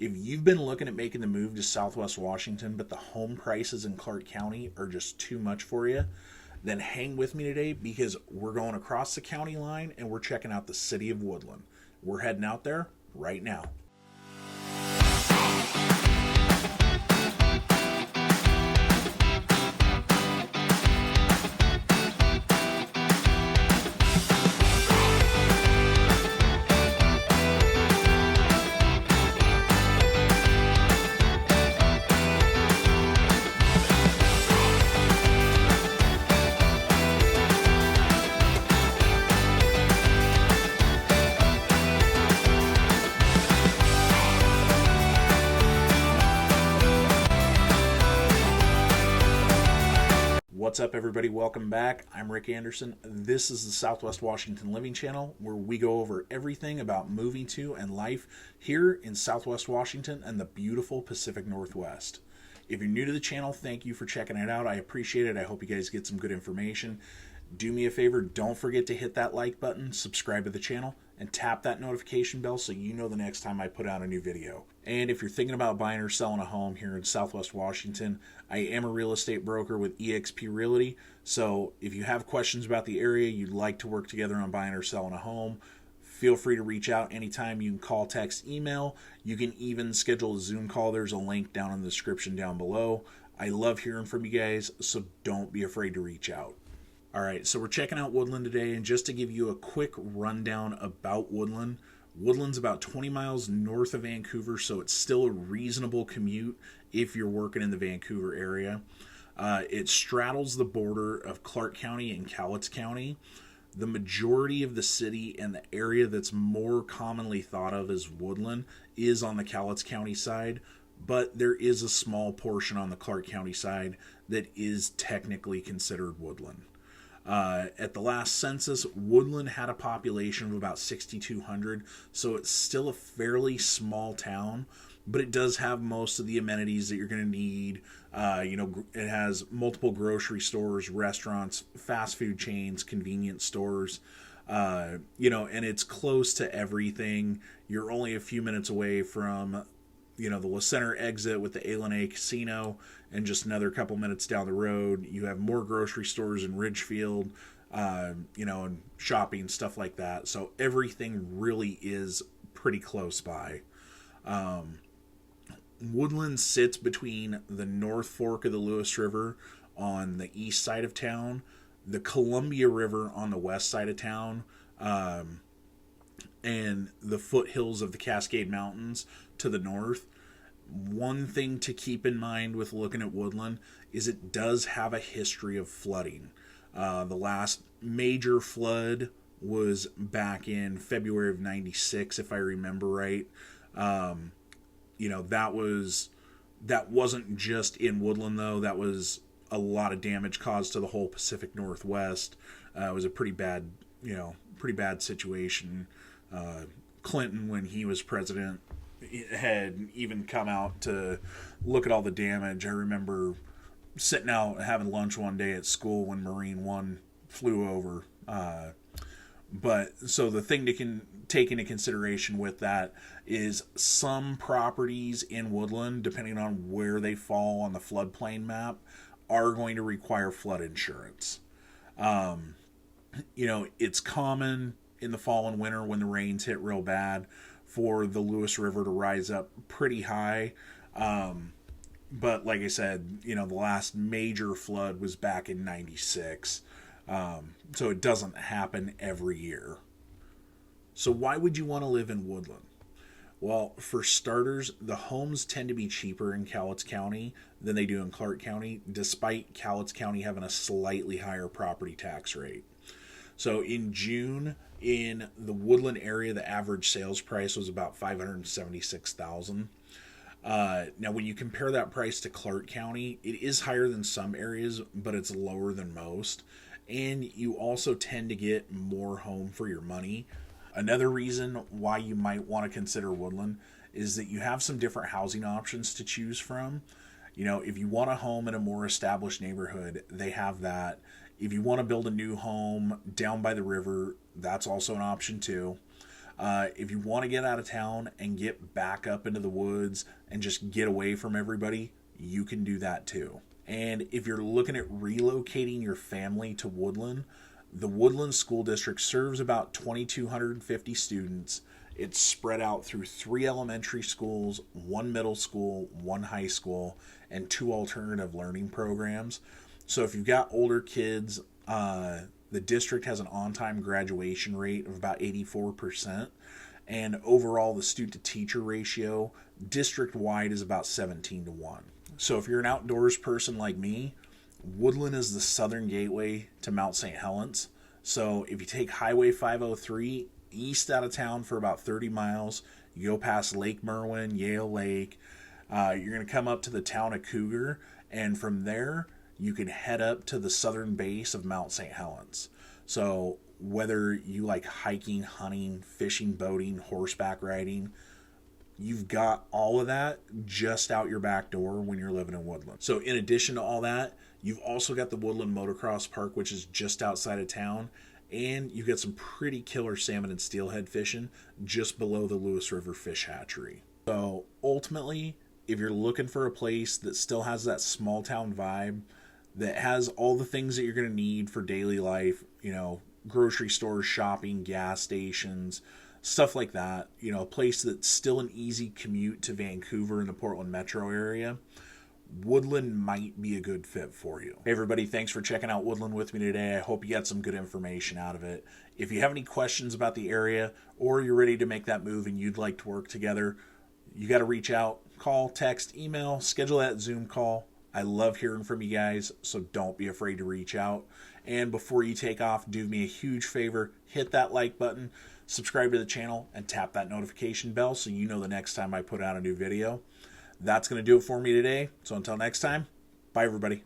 If you've been looking at making the move to Southwest Washington, but the home prices in Clark County are just too much for you, then hang with me today because we're going across the county line and we're checking out the city of Woodland. We're heading out there right now. What's up, everybody? Welcome back. I'm Rick Anderson. This is the Southwest Washington Living Channel, where we go over everything about moving to and life here in Southwest Washington and the beautiful Pacific Northwest. If you're new to the channel, thank you for checking it out. I appreciate it. I hope you guys get some good information. Do me a favor, don't forget to hit that like button, subscribe to the channel, and tap that notification bell so you know the next time I put out a new video. And if you're thinking about buying or selling a home here in Southwest Washington, I am a real estate broker with eXp Realty. So if you have questions about the area, you'd like to work together on buying or selling a home, feel free to reach out anytime. You can call, text, email. You can even schedule a Zoom call. There's a link down in the description down below. I love hearing from you guys, so don't be afraid to reach out. All right, so we're checking out Woodland today, and just to give you a quick rundown about Woodland, Woodland's about 20 miles north of Vancouver, so it's still a reasonable commute if you're working in the Vancouver area. It straddles the border of Clark County and Cowlitz County. The majority of the city and the area that's more commonly thought of as Woodland is on the Cowlitz County side, but there is a small portion on the Clark County side that is technically considered Woodland. At the last census, Woodland had a population of about 6,200, so it's still a fairly small town, but it does have most of the amenities that you're going to need. It has multiple grocery stores, restaurants, fast food chains, convenience stores, and it's close to everything. You're only a few minutes away from the La Center exit with the A Casino, and just another couple minutes down the road, you have more grocery stores in Ridgefield, and shopping, stuff like that. So everything really is pretty close by. Woodland sits between the North Fork of the Lewis River on the east side of town, the Columbia River on the west side of town, and the foothills of the Cascade Mountains to the north. One thing to keep in mind with looking at Woodland is it does have a history of flooding. The last major flood was back in February of '96, if I remember right. That wasn't just in Woodland, though. That was a lot of damage caused to the whole Pacific Northwest. It was a pretty bad situation. Clinton, when he was president, had even come out to look at all the damage. I remember sitting out having lunch one day at school when Marine One flew over. But so the thing to take into consideration with that is some properties in Woodland, depending on where they fall on the floodplain map, are going to require flood insurance. It's common in the fall and winter when the rains hit real bad for the Lewis River to rise up pretty high. But like I said, the last major flood was back in '96. So it doesn't happen every year. So why would you want to live in Woodland? Well, for starters, the homes tend to be cheaper in Cowlitz County than they do in Clark County, despite Cowlitz County having a slightly higher property tax rate. So in June, in the Woodland area, the average sales price was about $576,000. Now, when you compare that price to Clark County, it is higher than some areas, but it's lower than most. And you also tend to get more home for your money. Another reason why you might want to consider Woodland is that you have some different housing options to choose from. If you want a home in a more established neighborhood, they have that. If you want to build a new home down by the river, that's also an option too. If you want to get out of town and get back up into the woods and just get away from everybody, you can do that too. And if you're looking at relocating your family to Woodland, the Woodland School District serves about 2,250 students. It's spread out through 3 elementary schools, 1 middle school, 1 high school, and 2 alternative learning programs. So if you've got older kids, the district has an on-time graduation rate of about 84%. And overall, the student-to-teacher ratio district-wide is about 17-1. So if you're an outdoors person like me, Woodland is the southern gateway to Mount St. Helens. So if you take Highway 503 east out of town for about 30 miles, you go past Lake Merwin, Yale Lake, you're going to come up to the town of Cougar, and from there you can head up to the southern base of Mount St. Helens. So whether you like hiking, hunting, fishing, boating, horseback riding, you've got all of that just out your back door when you're living in Woodland. So in addition to all that, you've also got the Woodland Motocross Park, which is just outside of town, and you've got some pretty killer salmon and steelhead fishing just below the Lewis River Fish Hatchery. So ultimately, if you're looking for a place that still has that small town vibe, that has all the things that you're going to need for daily life, you know, grocery stores, shopping, gas stations, stuff like that, you know, a place that's still an easy commute to Vancouver and the Portland metro area, Woodland might be a good fit for you. Hey everybody, thanks for checking out Woodland with me today. I hope you got some good information out of it. If you have any questions about the area, or you're ready to make that move and you'd like to work together, you got to reach out, call, text, email, schedule that Zoom call. I love hearing from you guys, so don't be afraid to reach out. And before you take off, do me a huge favor, hit that like button, subscribe to the channel, and tap that notification bell so you know the next time I put out a new video. That's going to do it for me today. So until next time, bye everybody.